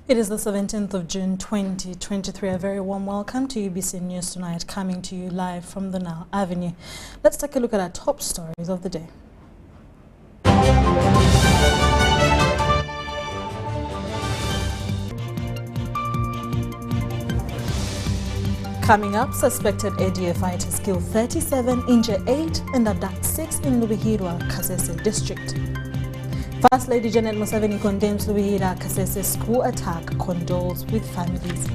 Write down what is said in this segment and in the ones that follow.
It is the 17th of June 2023. A very warm welcome to UBC News Tonight, coming to you live from the Nile Avenue. Let's take a look at our top stories of the day. Coming up, suspected ADF fighters kill 37, injure 8 and abduct 6 in Lubihirwa, Kasese district. First Lady Janet Museveni condemns Lubihira Kasese school attack, condoles with families.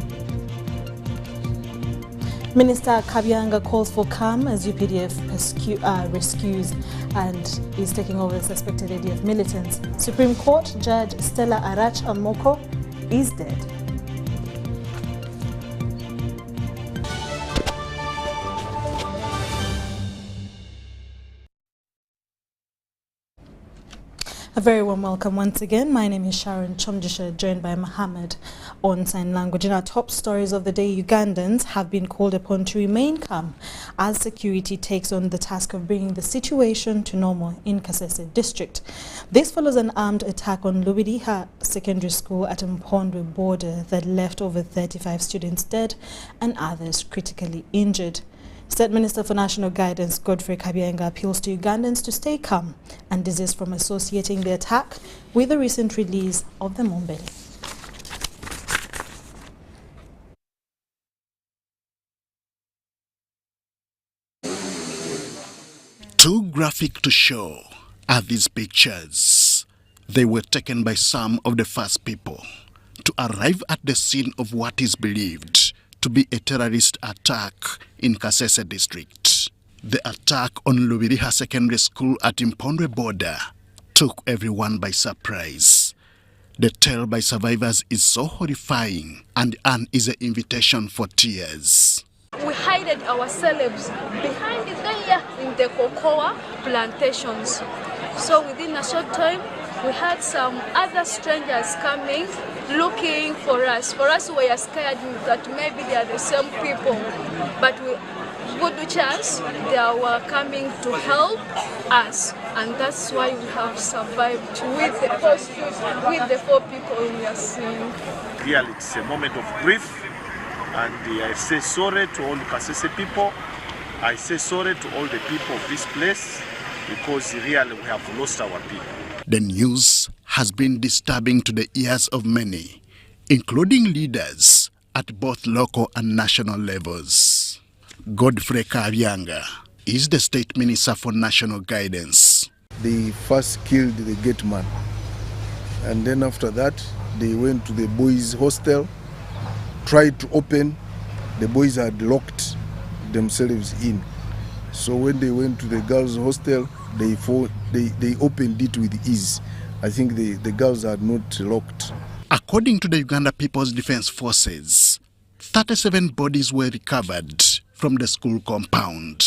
Minister Kabyanga calls for calm as UPDF rescues and is taking over the suspected ADF militants. Supreme Court Judge Stella Arach Amoko is dead. A very warm welcome once again. My name is Sharon Chomjisha, joined by Mohammed on sign language. In our top stories of the day, Ugandans have been called upon to remain calm as security takes on the task of bringing the situation to normal in Kasese district. This follows an armed attack on Lubiriha Secondary School at Mpondwe border that left over 35 students dead and others critically injured. State Minister for National Guidance Godfrey Kabyanga appeals to Ugandans to stay calm and desist from associating the attack with the recent release of the Mombele. Too graphic to show are these pictures. They were taken by some of the first people to arrive at the scene of what is believed to be a terrorist attack in Kasese district. The attack on Lubiriha Secondary School at Mpondwe border took everyone by surprise. The tale by survivors is so horrifying and is an invitation for tears. We hid ourselves behind there in the cocoa plantations. So within a short time, we had some other strangers coming, looking for us. For us, we were scared that maybe they are the same people. But good chance, they were coming to help us. And that's why we have survived with the 4 people we are seeing. Really, it's a moment of grief. And I say sorry to all the Kasese people. I say sorry to all the people of this place, because really we have lost our people. The news has been disturbing to the ears of many, including leaders at both local and national levels. Godfrey Kabyanga is the State Minister for National Guidance. They first killed the gate man, and then after that they went to the boys' hostel, tried to open. The boys had locked themselves in. So when they went to the girls' hostel, they opened it with ease. I think the girls are not locked. According to the Uganda People's Defense Forces, 37 bodies were recovered from the school compound.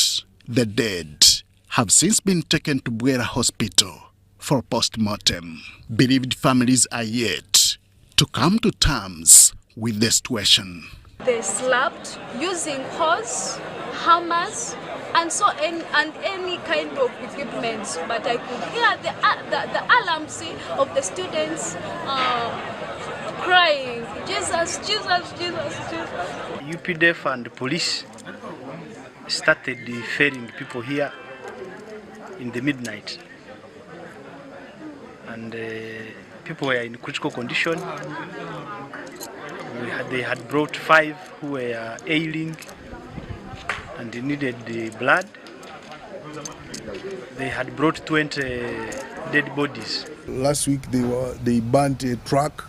The dead have since been taken to Bwera Hospital for post-mortem. Bereaved families are yet to come to terms with the situation. They slapped using hose, hammers, and any kind of equipment, but I could hear the alarms of the students crying, Jesus, Jesus, Jesus, Jesus. UPDF and police started ferrying people here in the midnight, and people were in critical condition. They had brought 5 who were ailing and they needed the blood. They had brought 20 dead bodies. Last week they burnt a truck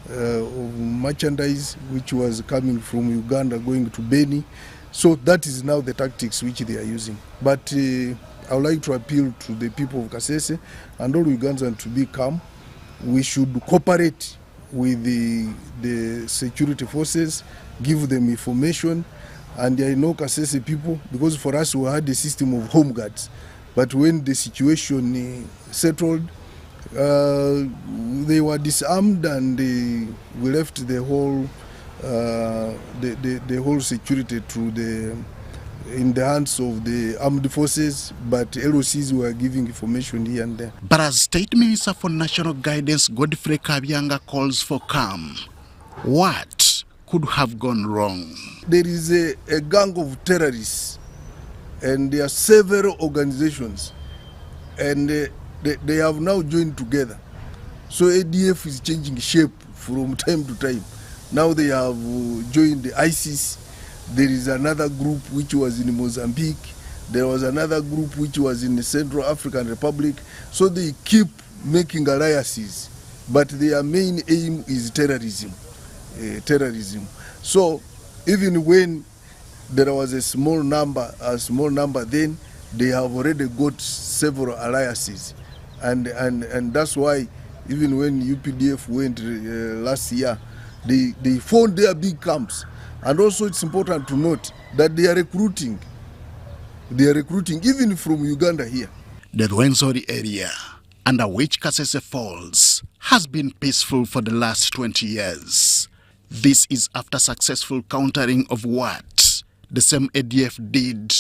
of merchandise which was coming from Uganda going to Beni. So that is now the tactics which they are using. But I would like to appeal to the people of Kasese and all Ugandans to be calm. We should cooperate with the security forces, give them information. And I know Kasese people, because for us we had a system of home guards. But when the situation settled, they were disarmed and we left the whole whole security in the hands of the armed forces, but LOCs were giving information here and there. But as State Minister for National Guidance Godfrey Kabyanga calls for calm, What could have gone wrong? There is a gang of terrorists, and there are several organizations, and they have now joined together. So ADF is changing shape from time to time. Now they have joined the ISIS. There is another group which was in Mozambique. There was another group which was in the Central African Republic. So they keep making alliances, but their main aim is terrorism. So even when there was a small number then, they have already got several alliances, and that's why even when UPDF went last year, they found their big camps. And also it's important to note that they are recruiting even from Uganda here. The Rwenzori area, under which Kasese falls, has been peaceful for the last 20 years. This is after successful countering of what the same ADF did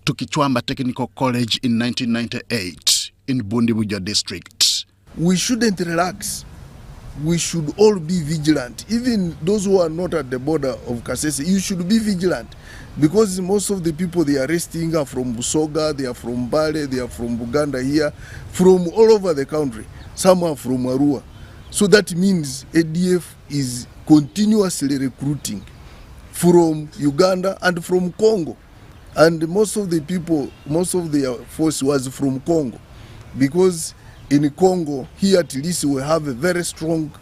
to Kichwamba Technical College in 1998 in Bundibujo district. We shouldn't relax. We should all be vigilant. Even those who are not at the border of Kasese, you should be vigilant, because most of the people they are arresting are from Busoga, they are from Bale, they are from Buganda here, from all over the country. Some are from Arua. So that means ADF is continuously recruiting from Uganda and from Congo. And most of the people, most of their force was from Congo, because in Congo, here at least we have a very strong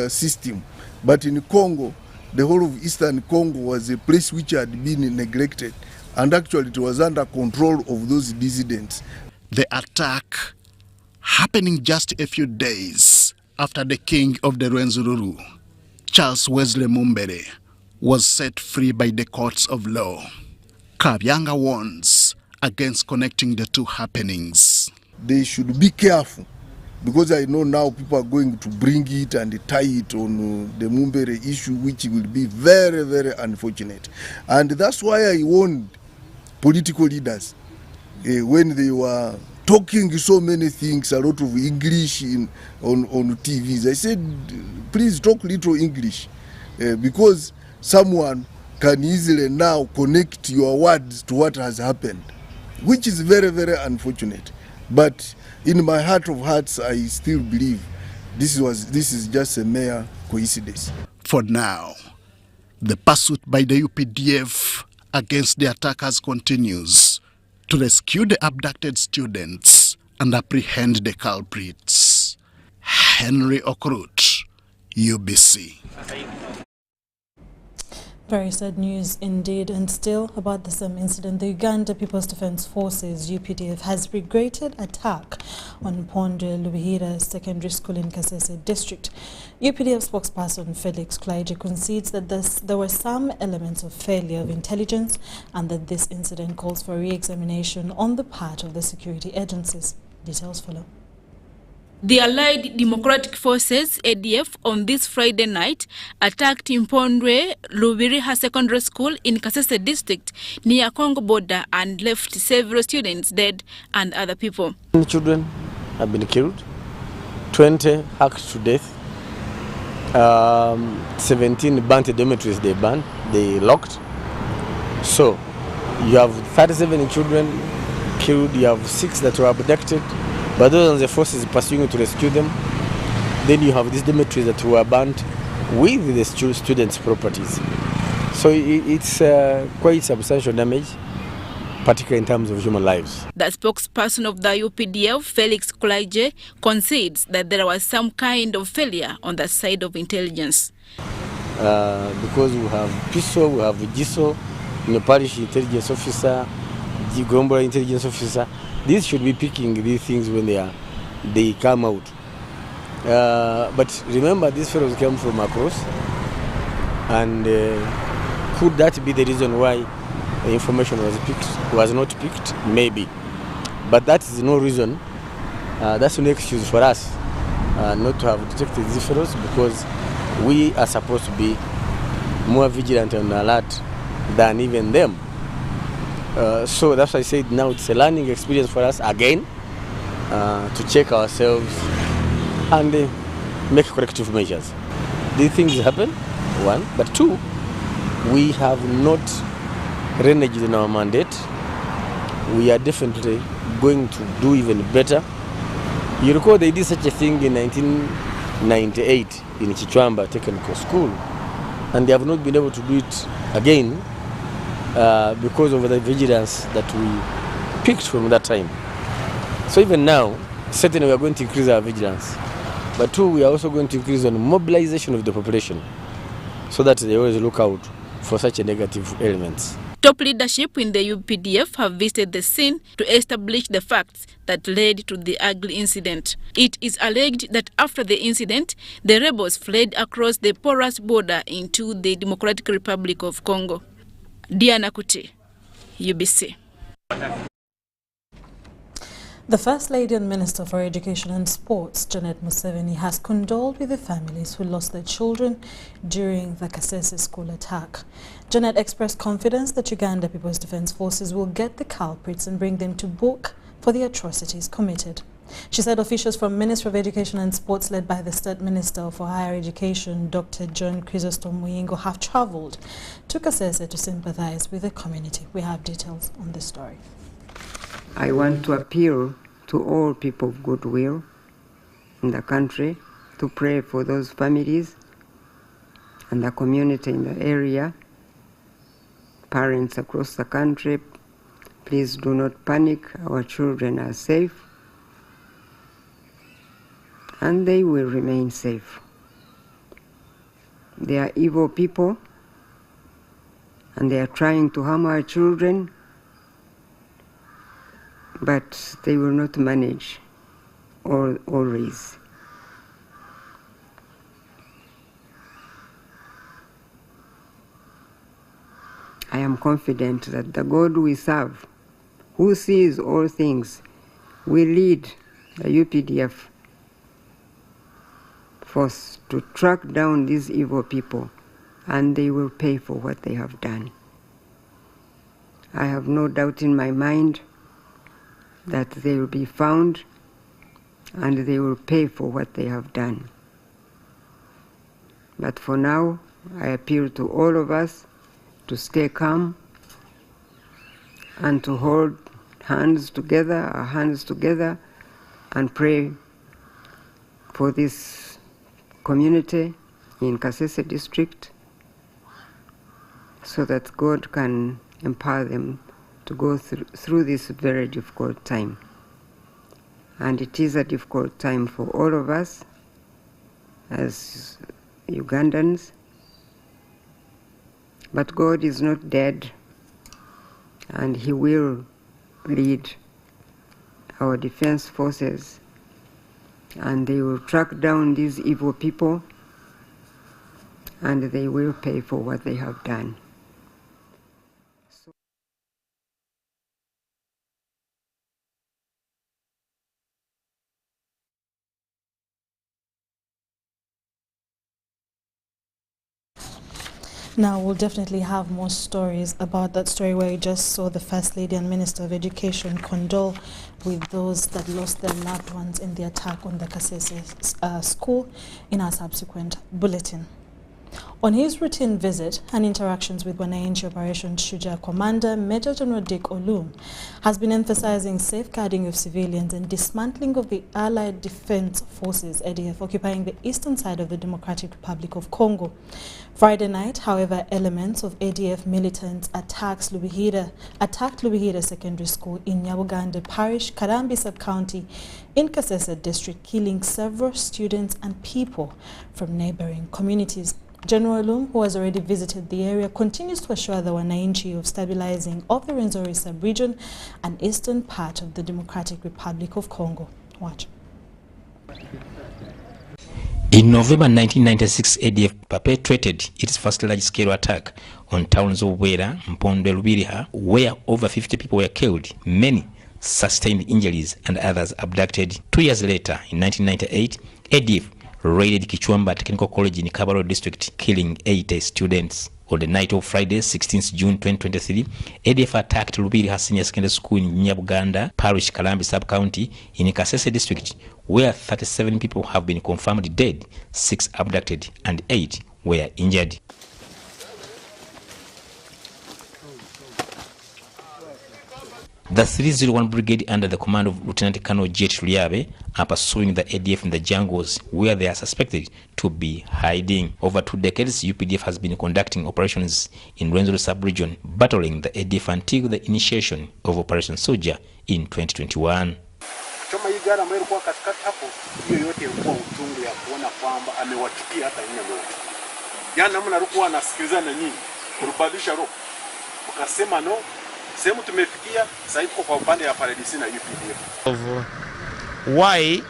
system. But in Congo, the whole of Eastern Congo was a place which had been neglected. And actually it was under control of those dissidents. The attack happening just a few days after the king of the Rwenzururu, Charles Wesley Mumbere, was set free by the courts of law. Kabyanga warns against connecting the two happenings. They should be careful, because I know now people are going to bring it and tie it on the Mumbere issue, which will be very, very unfortunate. And that's why I warned political leaders when they were talking so many things, a lot of English on TVs. I said, please talk little English, because someone can easily now connect your words to what has happened, which is very, very unfortunate. But in my heart of hearts, I still believe this is just a mere coincidence. For now, the pursuit by the UPDF against the attackers continues to rescue the abducted students and apprehend the culprits. Henry Okrut, UBC. Very sad news indeed. And still about the same incident, the Uganda People's Defense Forces, UPDF, has regretted attack on Pondwe Lubihira Secondary School in Kasese District. UPDF spokesperson Felix Klaije concedes that there were some elements of failure of intelligence and that this incident calls for re-examination on the part of the security agencies. Details follow. The Allied Democratic Forces, ADF, on this Friday night attacked Impondwe Lubiriha Secondary School in Kasese District near Congo border and left several students dead and other people. Children have been killed, 20 hacked to death, 17 burnt dormitories they locked. So you have 37 children killed, you have 6 that were abducted. But those are the forces pursuing to rescue them. Then you have these dormitories that were burnt with the students' properties. So it's quite substantial damage, particularly in terms of human lives. The spokesperson of the UPDF, Felix Klaije, concedes that there was some kind of failure on the side of intelligence. Because we have PISO, we have GISO, parish intelligence officer, the global intelligence officer. These should be picking these things when they come out. But remember, these fellows came from across, and could that be the reason why the information was not picked? Maybe, but that is no reason. That's no excuse for us not to have detected these fellows, because we are supposed to be more vigilant and alert than even them. So that's why I said now it's a learning experience for us again to check ourselves and make corrective measures. These things happen. one. But two, we have not reneged in our mandate. We are definitely going to do even better. You recall they did such a thing in 1998 in Chichwamba Technical School, and they have not been able to do it again because of the vigilance that we picked from that time. So even now, certainly we are going to increase our vigilance. But two, we are also going to increase on mobilization of the population so that they always look out for such a negative elements. Top leadership in the UPDF have visited the scene to establish the facts that led to the ugly incident. It is alleged that after the incident, the rebels fled across the porous border into the Democratic Republic of Congo. Diana Kuti, UBC. The First Lady and Minister for Education and Sports, Janet Museveni, has condoled with the families who lost their children during the Kasese school attack. Janet expressed confidence that Uganda People's Defence Forces will get the culprits and bring them to book for the atrocities committed. She said officials from Ministry of Education and Sports, led by the State Minister for Higher Education, Dr. John Chrysostom Muyingo, have travelled to Kasese to sympathise with the community. We have details on this story. I want to appeal to all people of goodwill in the country to pray for those families and the community in the area. Parents across the country, please do not panic. Our children are safe and they will remain safe. They are evil people and they are trying to harm our children, but they will not manage always. I am confident that the God we serve, who sees all things, will lead the UPDF force to track down these evil people, and they will pay for what they have done. I have no doubt in my mind that they will be found and they will pay for what they have done. But for now, I appeal to all of us to stay calm and to hold our hands together and pray for this community in Kasese district so that God can empower them to go through this very difficult time. And it is a difficult time for all of us as Ugandans. But God is not dead, and He will lead our defense forces, and they will track down these evil people, and they will pay for what they have done. Now, we'll definitely have more stories about that story where you just saw the First Lady and Minister of Education condole with those that lost their loved ones in the attack on the Kasese school in our subsequent bulletin. On his routine visit and interactions with Wananchi Operation Shujaa Commander, Major General Dick Olum has been emphasizing safeguarding of civilians and dismantling of the Allied Defense Forces, ADF, occupying the eastern side of the Democratic Republic of Congo. Friday night, however, elements of ADF militants attacked Lubihira Secondary School in Nyabugande Parish, Karambi Sub-County in Kasese District, killing several students and people from neighboring communities. General Olum, who has already visited the area, continues to assure the Wananchi of stabilizing of the Rwenzori sub-region and eastern part of the Democratic Republic of Congo. Watch. In November 1996, ADF perpetrated its first large-scale attack on towns of Wera, Mpondwe, Lubiriha, where over 50 people were killed, many sustained injuries, and others abducted. 2 years later, in 1998, ADF raided Kichwamba Technical College in Kabalo District, killing 80 students. On the night of Friday, 16th June 2023, ADF attacked Lubiriha Senior Secondary School in Nyabuganda Parish, Kalambi Sub-County in Kasese District, where 37 people have been confirmed dead, 6 abducted, and 8 were injured. The 301 Brigade under the command of Lieutenant Colonel Jet Liabe are pursuing the ADF in the jungles where they are suspected to be hiding. Over 2 decades, UPDF has been conducting operations in Rwenzori sub-region, battling the ADF until the initiation of Operation Soldier in 2021. Of why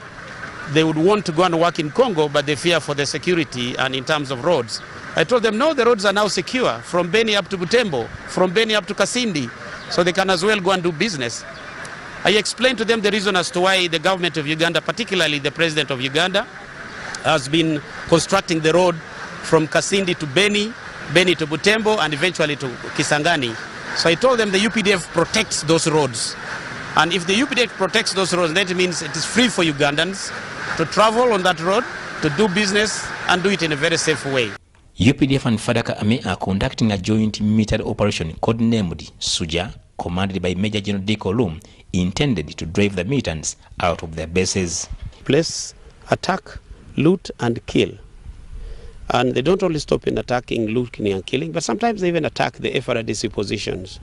they would want to go and work in Congo, but they fear for the security and in terms of roads. I told them, no, the roads are now secure from Beni up to Butembo, from Beni up to Kasindi, so they can as well go and do business. I explained to them the reason as to why the government of Uganda, particularly the president of Uganda, has been constructing the road from Kasindi to Beni, Beni to Butembo, and eventually to Kisangani. So I told them the UPDF protects those roads. And if the UPDF protects those roads, that means it is free for Ugandans to travel on that road, to do business, and do it in a very safe way. UPDF and Fadaka Army are conducting a joint military operation codenamed Suja, commanded by Major General Diko Lum, intended to drive the militants out of their bases. Place, attack, loot, and kill. And they don't only stop in attacking, looting, and killing, but sometimes they even attack the FRDC positions.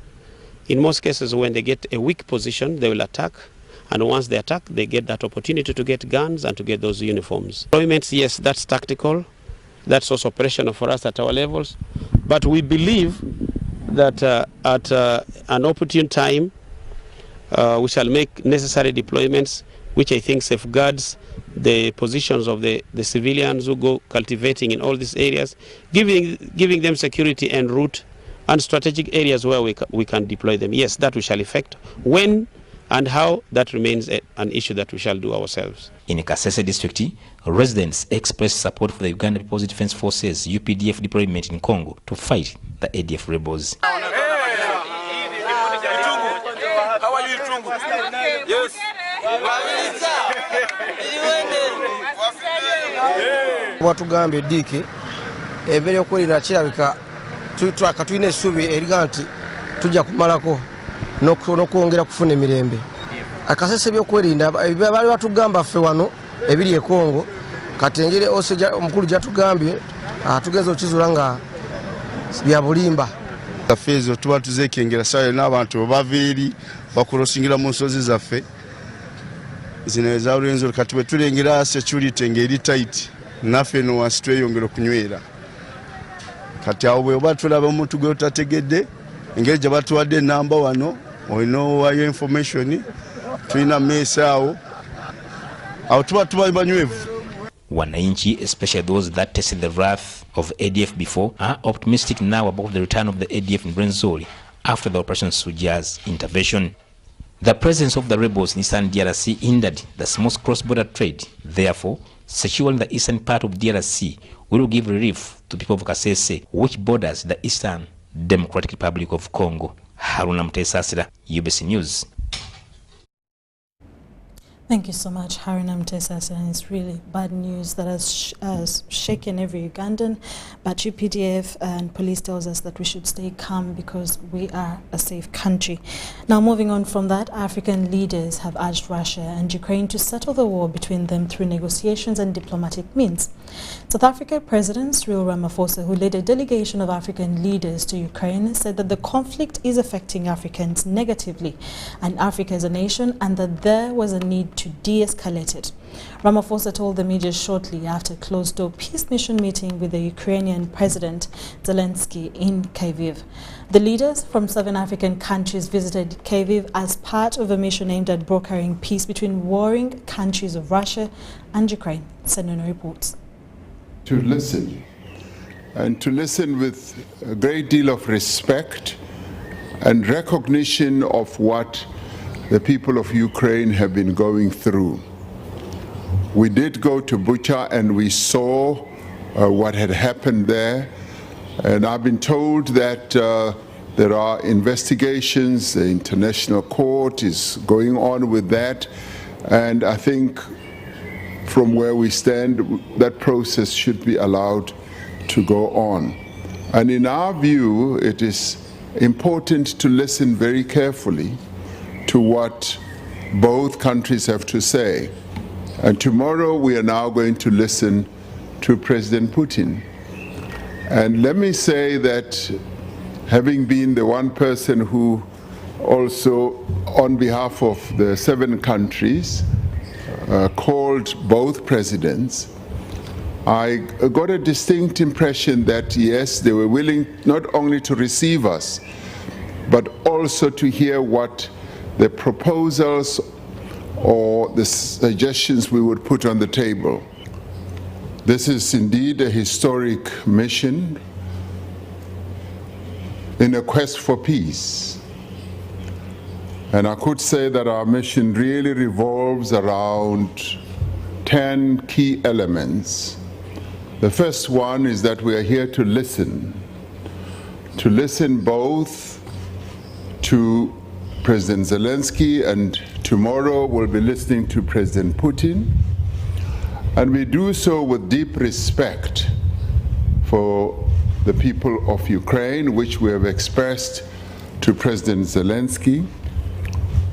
In most cases, when they get a weak position, they will attack. And once they attack, they get that opportunity to get guns and to get those uniforms. Deployments, yes, that's tactical. That's also operational for us at our levels. But we believe that at an opportune time, we shall make necessary deployments, which I think safeguards the positions of the civilians who go cultivating in all these areas, giving them security en route and strategic areas where we can deploy them. Yes, that we shall effect. When and how, that remains an issue that we shall do ourselves. In Kasese district, residents expressed support for the Uganda People's Defense Forces UPDF deployment in Congo to fight the ADF rebels. How are you, Tungu? Yes. Watugambye diki ebere okulira kirabika twakatwine essubi eriga nti tujja kumalako n'okwongera kufuna emirembe. Akasese by'okwerinda baali batugamba ffe wano ebiri e Congo kati engeri omukulu gyatugambye tugeza okizula nga bya bulimba. Zaffe ezo tuba tuzekengera sayo n'abantu baveeri bakulosingira mu nsozi zaffe zino eza Rwenzori kati bwe tulengera security ngeri tight naffe no wansi tweyongera okunywera kati awo bwe oba tulaba omuntu gwe otategedde engeri gye batuwadde enamba wano olina owayo information tulina mesa awo tuba banywevu. Wananchi, especially those that tasted the wrath of ADF before, are optimistic now about the return of the ADF in Rwenzori after the Operation Suja's intervention. The presence of the rebels in eastern DRC hindered the small cross-border trade. Therefore, securing the eastern part of DRC will give relief to people of Kasese, which borders the Eastern Democratic Republic of Congo. Haruna Mutesasira, UBC News. Thank you so much, Haruna Mutesasira. And it's really bad news that has shaken every Ugandan. But UPDF and police tells us that we should stay calm because we are a safe country. Now, moving on from that, African leaders have urged Russia and Ukraine to settle the war between them through negotiations and diplomatic means. South Africa President Cyril Ramaphosa, who led a delegation of African leaders to Ukraine, said that the conflict is affecting Africans negatively and Africa as a nation, and that there was a need to de-escalate it. Ramaphosa told the media shortly after a closed-door peace mission meeting with the Ukrainian President Zelensky in Kyiv. The leaders from 7 African countries visited Kyiv as part of a mission aimed at brokering peace between warring countries of Russia and Ukraine. Senona reports. To listen, and to listen with a great deal of respect and recognition of what the people of Ukraine have been going through. We did go to Bucha and we saw what had happened there, and I've been told that there are investigations, the International Court is going on with that, and I think from where we stand, that process should be allowed to go on. And in our view, it is important to listen very carefully to what both countries have to say. And tomorrow we are now going to listen to President Putin. And let me say that having been the one person who also, on behalf of the 7 countries, called both presidents, I got a distinct impression that, yes, they were willing not only to receive us, but also to hear what the proposals or the suggestions we would put on the table. This is indeed a historic mission in a quest for peace. And I could say that our mission really revolves around 10 key elements. The first one is that we are here to listen both to President Zelensky, and tomorrow we'll be listening to President Putin. And we do so with deep respect for the people of Ukraine, which we have expressed to President Zelensky,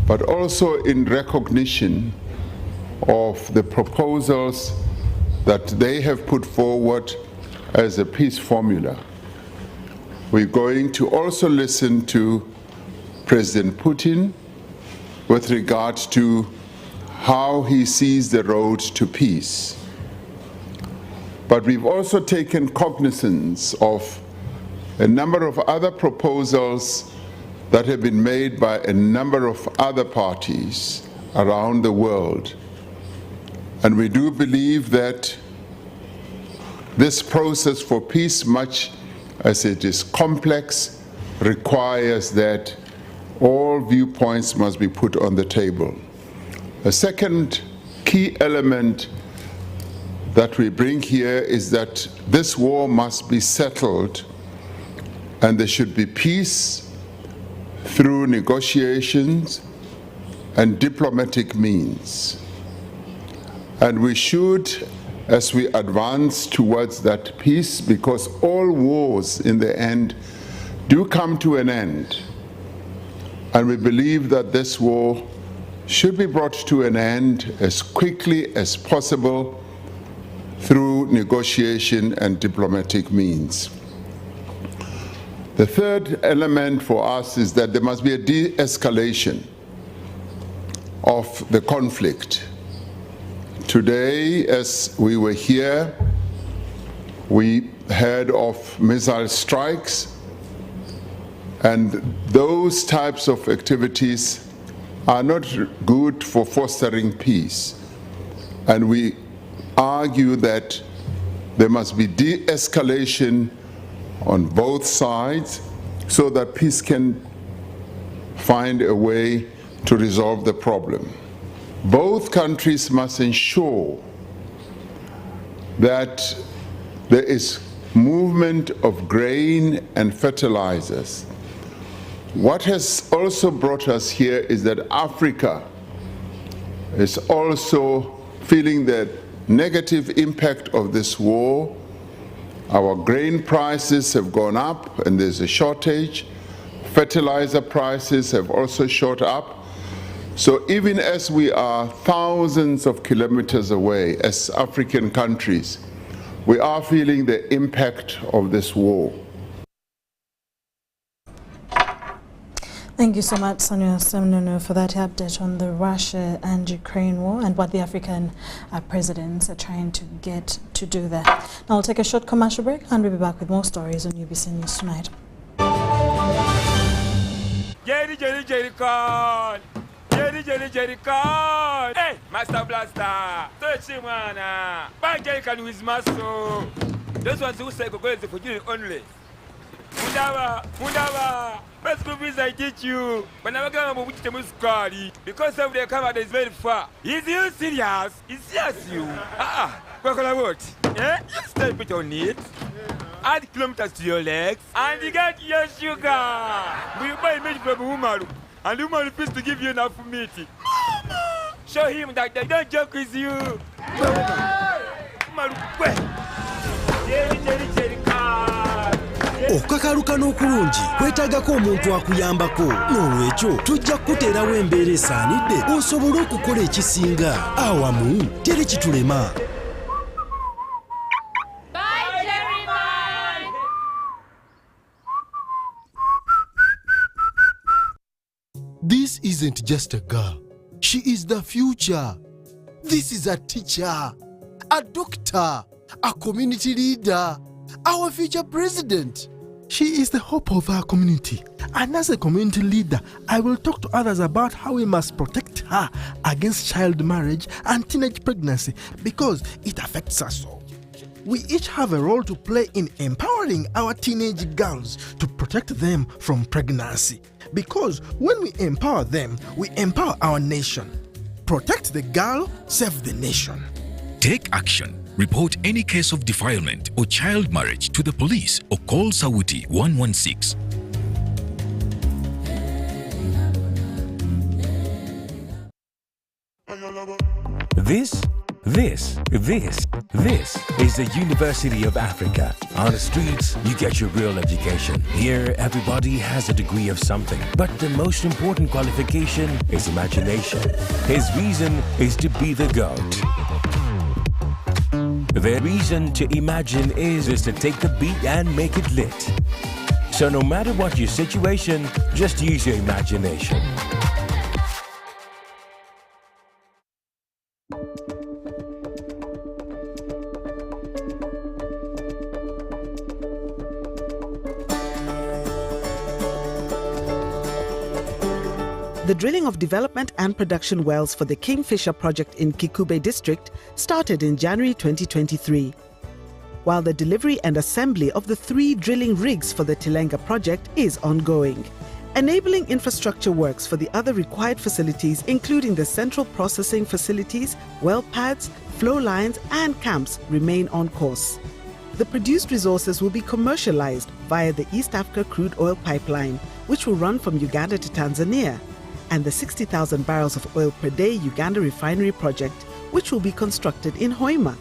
but also in recognition of the proposals that they have put forward as a peace formula. We're going to also listen to President Putin with regard to how he sees the road to peace. But we've also taken cognizance of a number of other proposals that have been made by a number of other parties around the world. And we do believe that this process for peace, much as it is complex, requires that all viewpoints must be put on the table. A second key element that we bring here is that this war must be settled, and there should be peace through negotiations and diplomatic means. And we should, as we advance towards that peace, because all wars in the end do come to an end, and we believe that this war should be brought to an end as quickly as possible through negotiation and diplomatic means. The third element for us is that there must be a de-escalation of the conflict. Today, as we were here, we heard of missile strikes, and those types of activities are not good for fostering peace. And we argue that there must be de-escalation on both sides so that peace can find a way to resolve the problem. Both countries must ensure that there is movement of grain and fertilizers. What has also brought us here is that Africa is also feeling the negative impact of this war. Our grain prices have gone up and there's a shortage. Fertilizer prices have also shot up. So even as we are thousands of kilometers away as African countries, we are feeling the impact of this war. Thank you so much, Sonia Semnono, for that update on the Russia and Ukraine war and what the African presidents are trying to get to do there. Now we'll take a short commercial break and we'll be back with more stories on UBC News Tonight. Jerry, hey, Master Blaster, touch him, man. Bang can with muscle. Those ones who say go for you only. Mundava, best movies I teach you. When I'm going to move to Muscari, because of the camera is very far. Is you serious? It's serious, you. What? Eh? You stay put on it. Add kilometers to your legs, and you get your sugar. We buy meat from Umaru, and Umaru refuse to give you enough meat. Mama! Show him that they don't joke with you. Umaru, wait. Jerry. okukakaluka n'okulungi kwetaagako omuntu akuyambako n'olwekyo tujja kukuteerawo embeera esaanidde osobole okukola ekisinga awamu teri kitulema. This isn't just a girl. She is the future. This is a teacher, a doctor, a community leader, our future president. She is the hope of our community. And as a community leader, I will talk to others about how we must protect her against child marriage and teenage pregnancy because it affects us all. We each have a role to play in empowering our teenage girls to protect them from pregnancy. Because when we empower them, we empower our nation. Protect the girl, save the nation. Take action. Report any case of defilement or child marriage to the police or call Sauti 116. This is the University of Africa. On the streets, you get your real education. Here, everybody has a degree of something. But the most important qualification is imagination. His reason is to be the GOAT. The reason to imagine is to take the beat and make it lit. So no matter what your situation, just use your imagination. The drilling of development and production wells for the Kingfisher project in Kikube district started in January 2023, while the delivery and assembly of the 3 drilling rigs for the Tilenga project is ongoing. Enabling infrastructure works for the other required facilities, including the central processing facilities, well pads, flow lines and camps, remain on course. The produced resources will be commercialized via the East Africa crude oil pipeline, which will run from Uganda to Tanzania, and the 60,000 barrels of oil per day Uganda refinery project, which will be constructed in Hoima.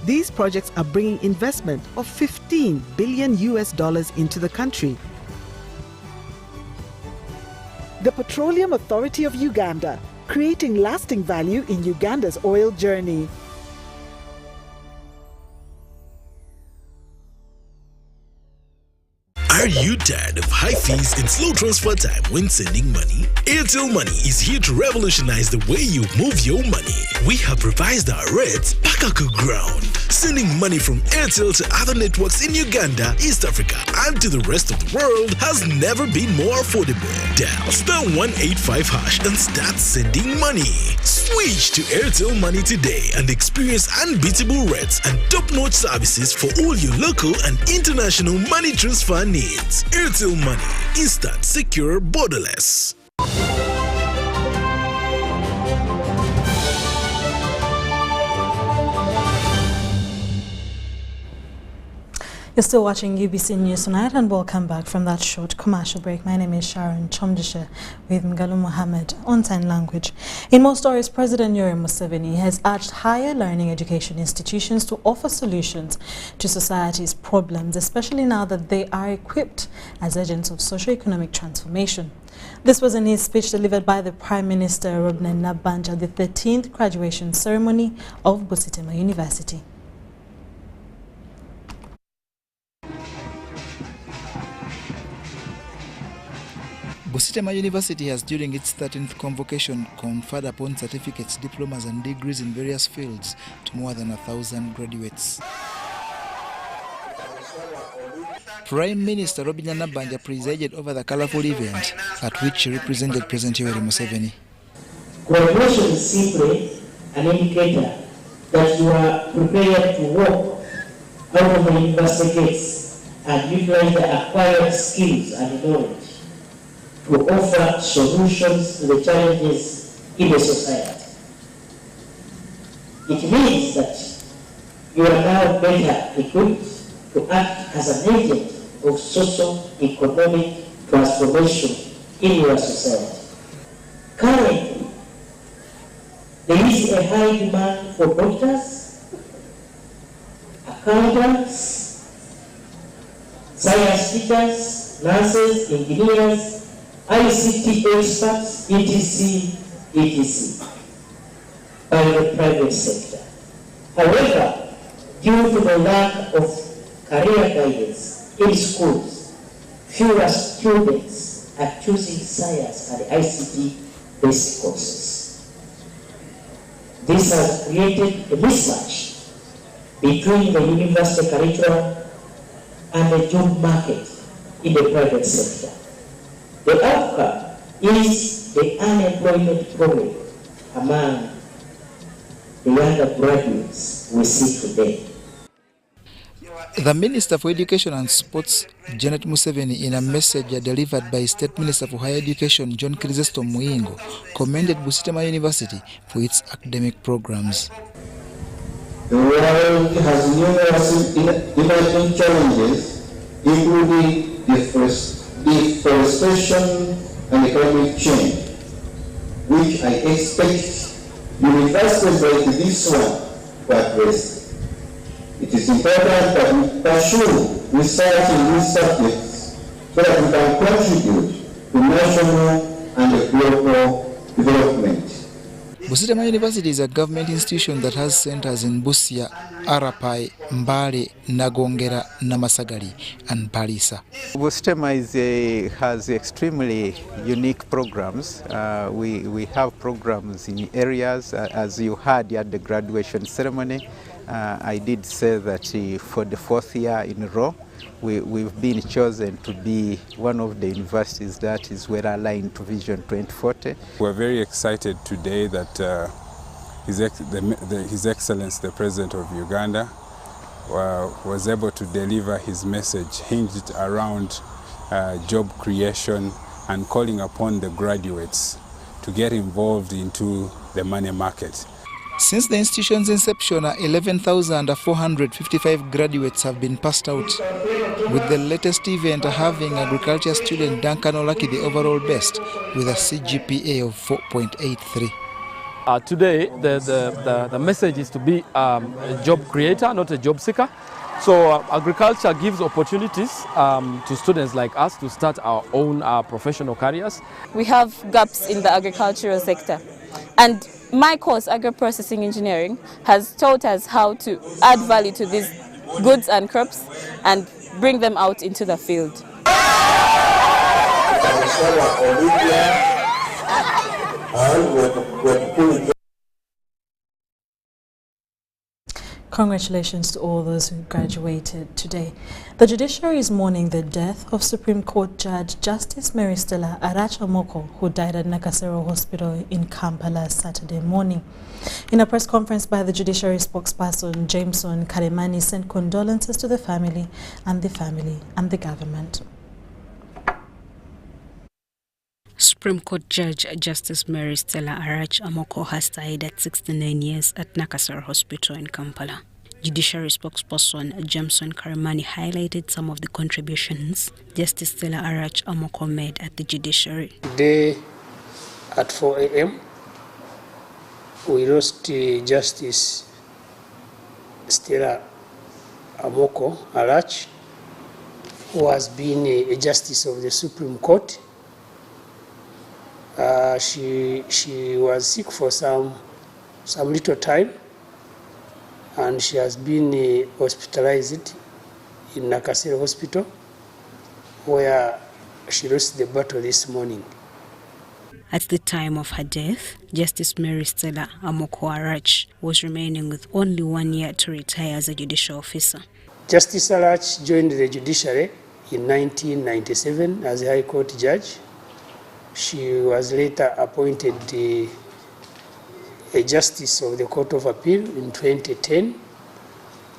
These projects are bringing investment of $15 billion into the country. The Petroleum Authority of Uganda, creating lasting value in Uganda's oil journey. Are you tired of high fees and slow transfer time when sending money? Airtel Money is here to revolutionize the way you move your money. We have revised our rates back to ground. Sending money from Airtel to other networks in Uganda, East Africa, and to the rest of the world has never been more affordable. Dial *185# and start sending money. Switch to Airtel Money today and experience unbeatable rates and top-notch services for all your local and international money transfer needs. Airtel Money. Instant, secure, borderless. You're still watching UBC News Tonight, and welcome back from that short commercial break. My name is Sharon Chomdisha with Mgalu Mohammed on Sign Language. In more stories, President Yoweri Museveni has urged higher learning education institutions to offer solutions to society's problems, especially now that they are equipped as agents of socio-economic transformation. This was in his speech delivered by the Prime Minister Robinah Nabbanja at the 13th graduation ceremony of Busitema University. Busitema University has, during its 13th convocation, conferred upon certificates, diplomas and degrees in various fields to more than 1,000 graduates. Prime Minister Robinah Nabbanja presided over the colourful event, at which she represented President Yoweri Museveni. Graduation is simply an indicator that you are prepared to walk out of the university gates and utilize the acquired skills and knowledge to offer solutions to the challenges in the society. It means that you are now better equipped to act as an agent of socio-economic transformation in your society. Currently, there is a high demand for doctors, accountants, science various teachers, nurses, engineers, ICT experts, etc., etc., by the private sector. However, due to the lack of career guidance in schools, fewer students are choosing science and ICT-based courses. This has created a mismatch between the university curriculum and the job market in the private sector. The outcome is the unemployment problem among the younger graduates we see today. The Minister for Education and Sports, Janet Museveni, in a message delivered by State Minister for Higher Education, John Chrysostom Muyingo, commended Busitema University for its academic programs. The world has numerous emerging challenges, including deforestation and climate change, which I expect universities like this one to address. It is important that we pursue research in these subjects so that we can contribute to national and global development. Busitema University is a government institution that has centers in Busia, Arapai, Mbale, Nagongera, Namasagari, and Parisa. Busitema has extremely unique programs. We have programs in areas, as you heard at the graduation ceremony. I did say that for the 4th year in a row, we've been chosen to be one of the universities that is well aligned to Vision 2040. We're very excited today that His Excellency, the President of Uganda, was able to deliver his message hinged around job creation and calling upon the graduates to get involved into the money market. Since the institution's inception, 11,455 graduates have been passed out, with the latest event having agriculture student Duncan Olaki the overall best with a CGPA of 4.83. Today, the message is to be a job creator, not a job seeker. So agriculture gives opportunities to students like us to start our own professional careers. We have gaps in the agricultural sector, and my course, Agro-Processing Engineering, has taught us how to add value to these goods and crops and bring them out into the field. Congratulations to all those who graduated today. The judiciary is mourning the death of Supreme Court Judge Justice Mary Stella Arach Amoko, who died at Nakasero Hospital in Kampala Saturday morning. In a press conference by the judiciary spokesperson, Jameson Karemani sent condolences to the family and the government. Supreme Court Judge Justice Mary Stella Arach Amoko has died at 69 years at Nakasero Hospital in Kampala. Judiciary spokesperson Jameson Karemani highlighted some of the contributions Justice Stella Arach Amoko made at the judiciary. Today at 4 a.m. we lost Justice Stella Amoko Arach, who has been a justice of the Supreme Court. She was sick for some little time, and she has been hospitalized in Nakasero Hospital, where she lost the battle this morning. At the time of her death, Justice Mary Stella Amoko Arach was remaining with only 1 year to retire as a judicial officer. Justice Arach joined the judiciary in 1997 as a High Court judge. She was later appointed a justice of the Court of Appeal in 2010,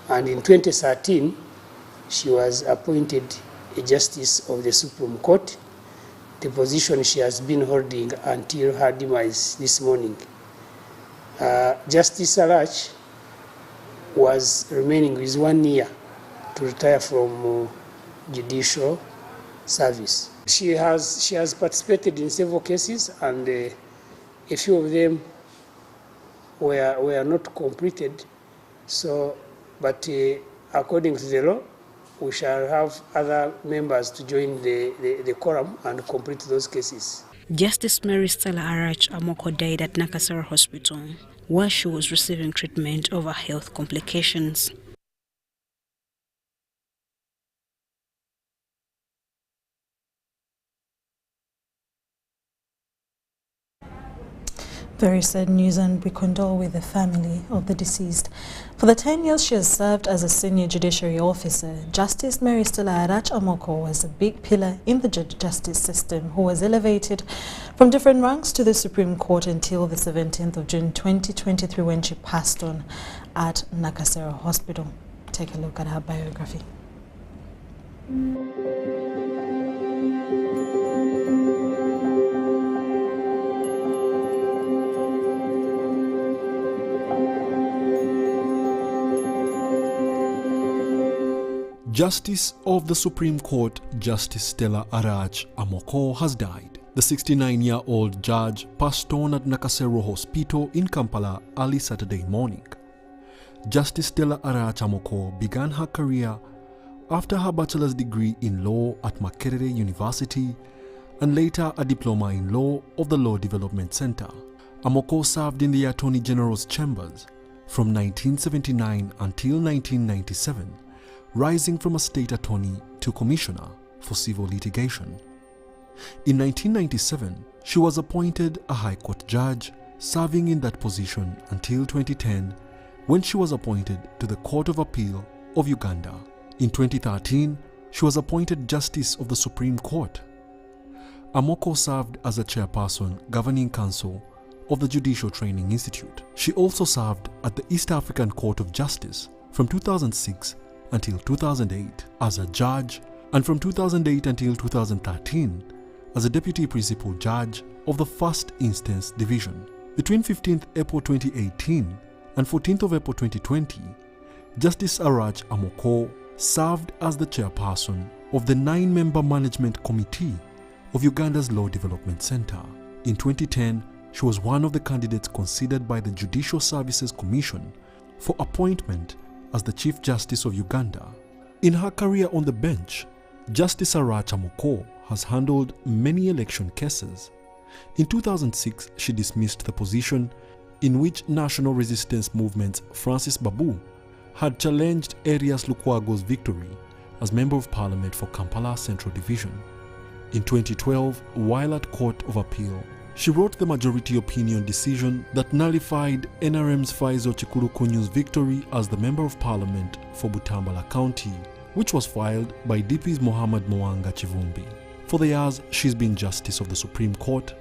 and in 2013 she was appointed a justice of the Supreme Court, the position she has been holding until her demise this morning. Justice Arach was remaining with 1 year to retire from judicial service. She has participated in several cases, and a few of them were not completed. So, but according to the law, we shall have other members to join the quorum and complete those cases. Justice Mary Stella Arach Amoko died at Nakasero Hospital, where she was receiving treatment over health complications. Very sad news, and we condole with the family of the deceased. For the 10 years she has served as a senior judiciary officer, Justice Mary Stella Arach Amoko was a big pillar in the justice system, who was elevated from different ranks to the Supreme Court until the 17th of June 2023, when she passed on at Nakasero Hospital. Take a look at her biography. Justice of the Supreme Court, Justice Stella Arach Amoko, has died. The 69-year-old judge passed on at Nakasero Hospital in Kampala early Saturday morning. Justice Stella Arach Amoko began her career after her bachelor's degree in law at Makerere University and later a diploma in law of the Law Development Center. Amoko served in the Attorney General's chambers from 1979 until 1997, rising from a state attorney to commissioner for civil litigation. In 1997, she was appointed a High Court judge, serving in that position until 2010, when she was appointed to the Court of Appeal of Uganda. In 2013, she was appointed Justice of the Supreme Court. Amoko served as a chairperson governing council of the Judicial Training Institute. She also served at the East African Court of Justice from 2006 until 2008 as a judge, and from 2008 until 2013 as a deputy principal judge of the First Instance Division. Between 15th April 2018 and 14th of April 2020, Justice Arach Amoko served as the chairperson of the 9-member Management Committee of Uganda's Law Development Center. In 2010, she was one of the candidates considered by the Judicial Services Commission for appointment as the Chief Justice of Uganda. In her career on the bench, Justice Arach Amoko has handled many election cases. In 2006, she dismissed the position in which National Resistance Movement's Francis Babu had challenged Arias Lukwago's victory as Member of Parliament for Kampala Central Division. In 2012, while at Court of Appeal, she wrote the majority opinion decision that nullified NRM's Faizo Chikulukunyu's victory as the Member of Parliament for Butambala County, which was filed by DP's Mohamed Mwanga Chivumbi. For the years she's been Justice of the Supreme Court,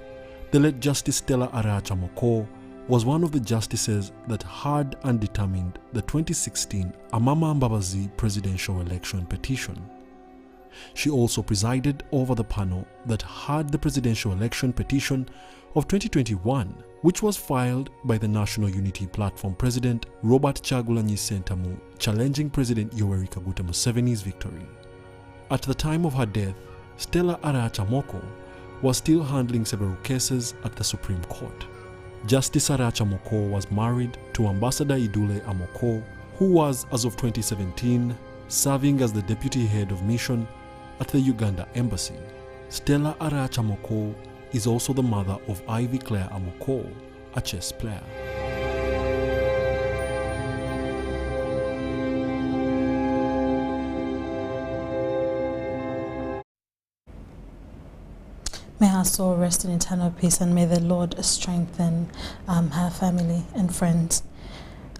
the late Justice Stella Arach Amoko was one of the justices that had and determined the 2016 Amama Mbabazi presidential election petition. She also presided over the panel that had the presidential election petition of 2021, which was filed by the National Unity Platform President Robert Kyagulanyi Ssentamu, challenging President Yoweri Kaguta Museveni's victory. At the time of her death, Stella Arach Amoko was still handling several cases at the Supreme Court. Justice Arach Amoko was married to Ambassador Idule Amoko, who was, as of 2017, serving as the deputy head of mission at the Uganda Embassy. Stella Arach Amoko is also the mother of Ivy Claire Amoko, a chess player. May her soul rest in eternal peace, and may the Lord strengthen her family and friends.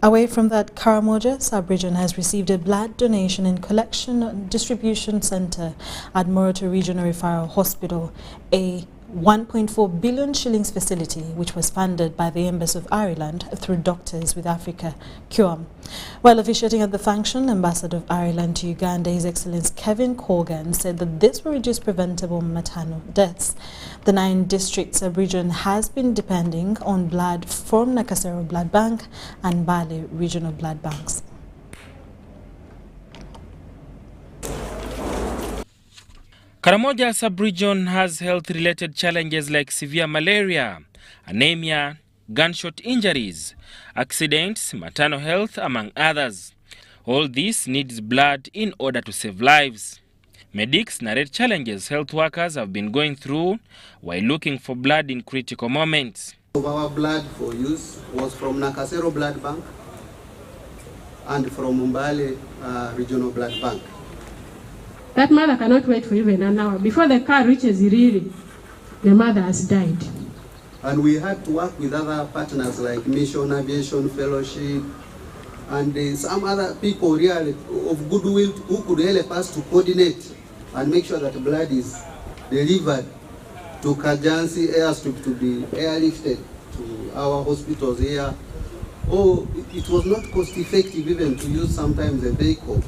Away from that, Karamoja sub-region has received a blood donation and collection distribution center at Moroto Regional Referral Hospital, a 1.4 billion shillings facility which was funded by the Embassy of Ireland through Doctors with Africa, CUAM. While officiating at the function, Ambassador of Ireland to Uganda, His Excellency Kevin Corgan, said that this will reduce preventable maternal deaths. The 9-district sub-region has been depending on blood from Nakasero Blood Bank and Bali Regional Blood Banks. Karamoja sub-region has health-related challenges like severe malaria, anemia, gunshot injuries, accidents, maternal health, among others. All this needs blood in order to save lives. Medics narrate challenges health workers have been going through while looking for blood in critical moments. Our blood for use was from Nakasero Blood Bank and from Umbale Regional Blood Bank. That mother cannot wait for even an hour. Before the car reaches Iriri, the mother has died. And we had to work with other partners like Mission Aviation Fellowship and some other people really of goodwill who could help us to coordinate and make sure that blood is delivered to Kajansi airstrip to be airlifted to our hospitals here. Oh, it was not cost effective even to use sometimes a vehicle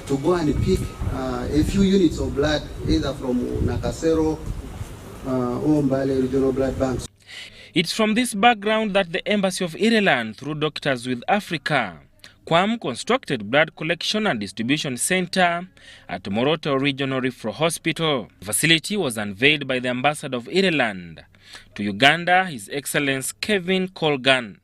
to go and pick a few units of blood either from Nakasero or Mbale Regional Blood Banks. It's from this background that the Embassy of Ireland, through Doctors with Africa, QAM, constructed blood collection and distribution center at Moroto Regional Referral Hospital. The facility was unveiled by the Ambassador of Ireland to Uganda, His Excellency Kevin Colgan.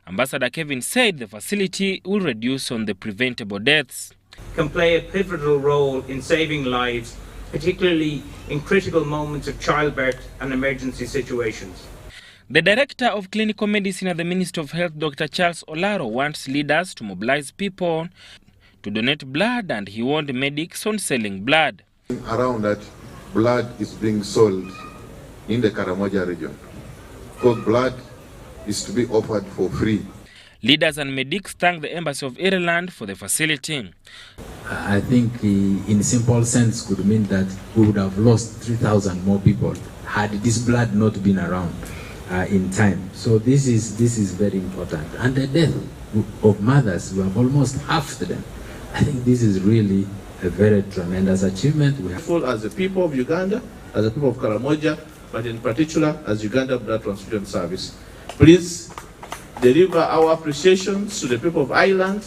Ambassador Kevin said the facility will reduce on the preventable deaths. Can play a pivotal role in saving lives, particularly in critical moments of childbirth and emergency situations. The Director of Clinical Medicine at the Ministry of Health, Dr. Charles Olaro, wants leaders to mobilize people to donate blood, and he warned medics on selling blood. Around that, blood is being sold in the Karamoja region, because blood is to be offered for free. Leaders and medics thank the Embassy of Ireland for the facility. I think in simple sense could mean that we would have lost 3,000 more people had this blood not been around in time. So this is very important. And the death of mothers, we have almost halved them. I think this is really a very tremendous achievement. We have as the people of Uganda, as the people of Karamoja, but in particular as Uganda Blood Transfusion Service. Please deliver our appreciations to the people of Ireland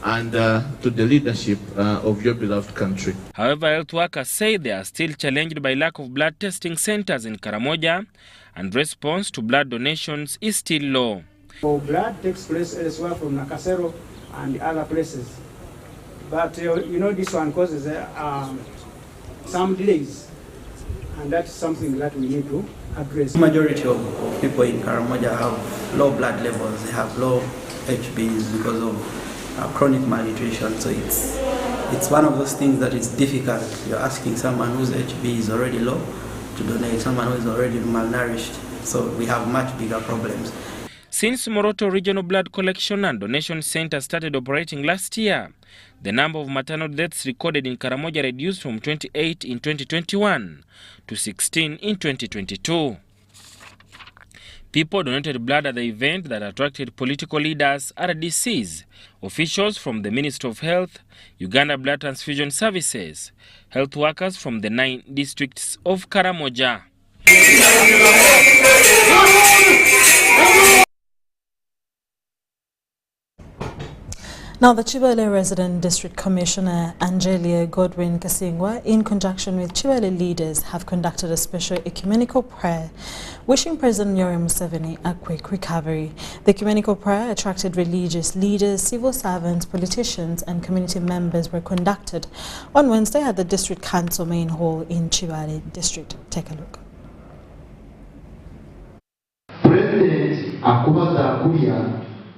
and to the leadership of your beloved country. However, health workers say they are still challenged by lack of blood testing centers in Karamoja, and response to blood donations is still low. Blood takes place elsewhere from Nakasero and other places. But you know, this one causes some delays, and that's something that we need to address. The majority of people in Karamoja have low blood levels, they have low HBs because of chronic malnutrition. So it's one of those things that is difficult. You're asking someone whose HB is already low to donate, someone who is already malnourished. So we have much bigger problems. Since Moroto Regional Blood Collection and Donation Center started operating last year, the number of maternal deaths recorded in Karamoja reduced from 28 in 2021 to 16 in 2022. People donated blood at the event that attracted political leaders, RDCs, officials from the Ministry of Health, Uganda Blood Transfusion Services, health workers from the 9 districts of Karamoja. Now, the Chibale Resident District Commissioner Angelia Godwin Kasingwa, in conjunction with Chibale leaders, have conducted a special ecumenical prayer, wishing President Yoweri Museveni a quick recovery. The ecumenical prayer attracted religious leaders, civil servants, politicians, and community members were conducted on Wednesday at the District Council Main Hall in Chibale District. Take a look.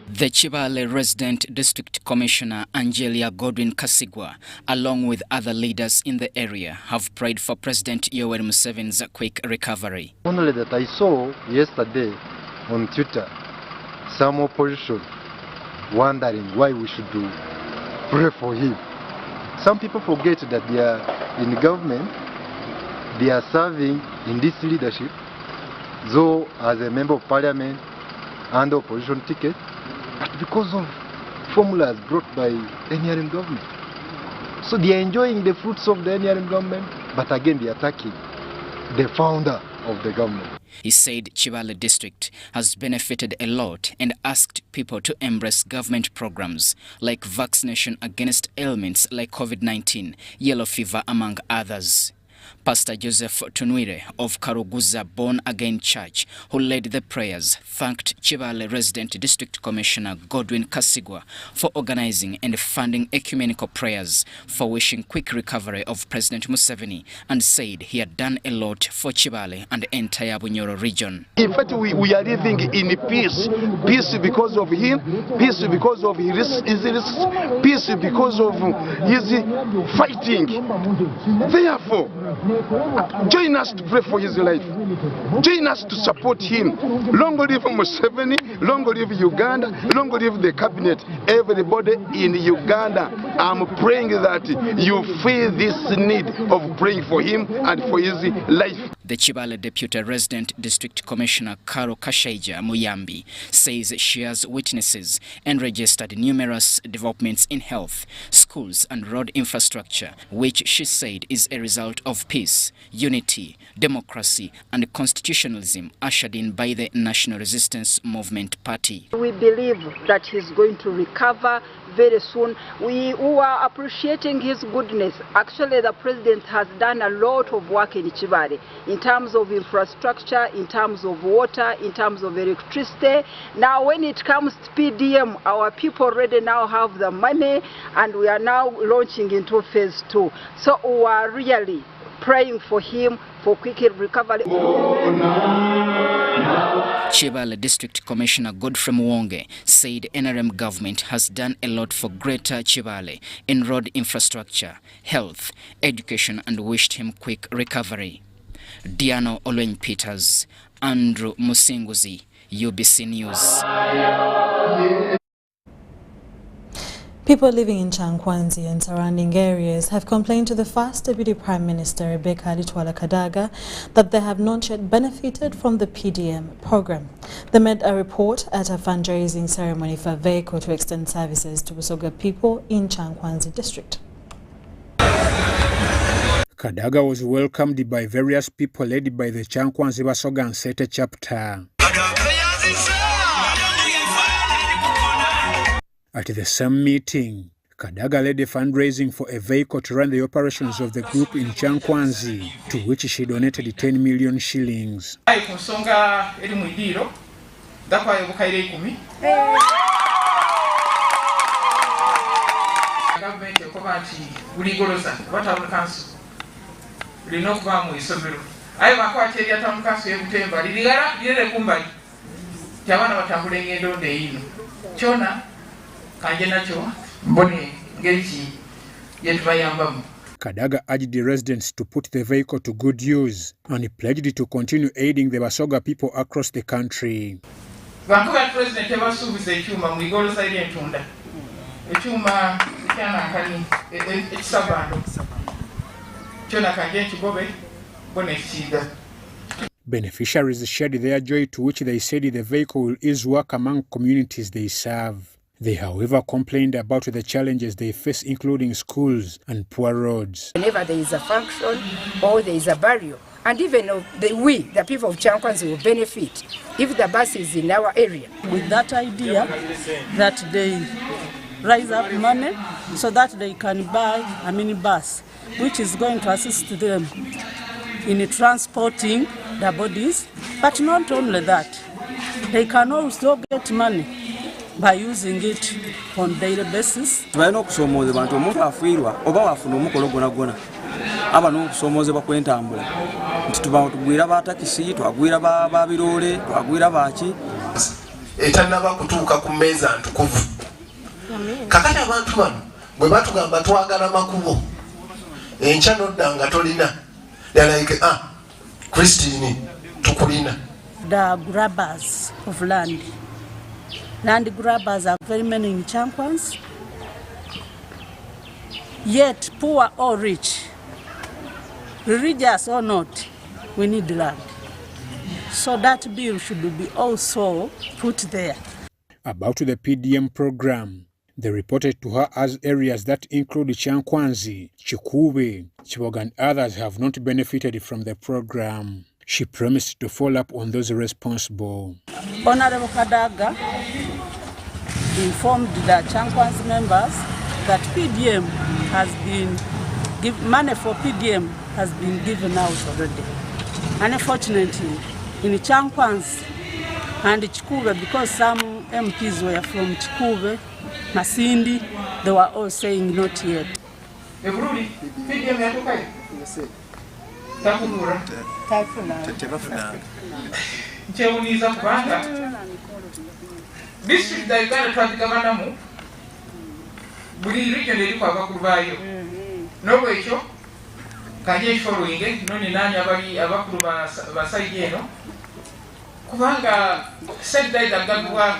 The Chibale Resident District Commissioner Angelia Godwin Kasingwa, along with other leaders in the area, have prayed for President Yoweri Museveni's quick recovery. Only that I saw yesterday on Twitter some opposition wondering why we should pray for him. Some people forget that they are in government, they are serving in this leadership, though as a member of parliament and opposition ticket, but because of formulas brought by NRM government. So they are enjoying the fruits of the NRM government, but again they are attacking the founder of the government. He said Chibale district has benefited a lot and asked people to embrace government programs like vaccination against ailments like COVID-19, yellow fever, among others. Pastor Joseph Tunwire of Karuguza Born Again Church, who led the prayers, thanked Chibale Resident District Commissioner Godwin Kasigwa for organizing and funding ecumenical prayers for wishing quick recovery of President Museveni, and said he had done a lot for Chibale and the entire Bunyoro region. In fact, we are living in peace. Peace because of him, peace because of his peace because of his fighting. Therefore, join us to pray for his life. Join us to support him. Long live Museveni, long live Uganda, long live the cabinet. Everybody in Uganda, I'm praying that you feel this need of praying for him and for his life. The Chibale Deputy Resident District Commissioner Karo Kashaija Muyambi says she has witnesses and registered numerous developments in health, schools and road infrastructure, which she said is a result of peace, unity, democracy and constitutionalism ushered in by the National Resistance Movement Party. We believe that he's going to recover very soon. We are appreciating his goodness. Actually, the president has done a lot of work in Chibale in terms of infrastructure, in terms of water, in terms of electricity. Now, when it comes to PDM, our people already now have the money, and we are now launching into phase 2. So we are really praying for him for quick recovery. Chibale District Commissioner Godfrey Muwonge said NRM government has done a lot for Greater Chibale in road infrastructure, health, education and wished him quick recovery. Diano Olwen Peters, Andrew Musinguzi, UBC News. People living in Chankwanzi and surrounding areas have complained to the first Deputy Prime Minister Rebecca Alitwala Kadaga that they have not yet benefited from the PDM program. They made a report at a fundraising ceremony for a vehicle to extend services to Busoga people in Chankwanzi district. Kadaga was welcomed by various people led by the Chankwanzi Basoga and Sete chapter. At the same meeting, Kadaga led a fundraising for a vehicle to run the operations of the group in Chankwanzi, to which she donated 10 million shillings. Kadaga urged the residents to put the vehicle to good use, and he pledged to continue aiding the Basoga people across the country. Beneficiaries shared their joy, to which they said the vehicle will ease work among communities they serve. They, however, complained about the challenges they face, including schools and poor roads. Whenever there is a function or there is a burial, and even the people of Chankwanzi will benefit if the bus is in our area. With that idea that they raise up money so that they can buy a minibus, which is going to assist them in transporting the bodies. But not only that, they can also get money by using it on daily basis. Tubaina okusoomooza abantu omuntu afiirwa oba wafuna omukolo gwona aba n'okusoomooza kwentambula nti tugwira ba takisi, twagwira ba biroole, twagwira baki etannaba kutuuka ku mmeeza ntukuvu. Kakati abantu bano bwe batugamba twagala makubo enkya nodda nga tolina, they're like, Christine, tukulina. The grabbers of land. Land grabbers are very many in Chankwanzi. Yet, poor or rich, religious or not, we need land. So that bill should be also put there. About the PDM program, they reported to her as areas that include Chankwanzi, Chikube, Chiboga and others have not benefited from the program. She promised to follow up on those responsible. Honorable Kadaga informed the Chankwanzi members that PDM has been money for PDM has been given out already. And unfortunately, in Chankwanzi and Chikube, because some MPs were from Chikube, Masindi, they were all saying not yet. District da Uganda twagigabanamu buli region eriko abakulu baayo n'obwekyo kanje following noni nani abakulu ba side eno kubanga side da gagwa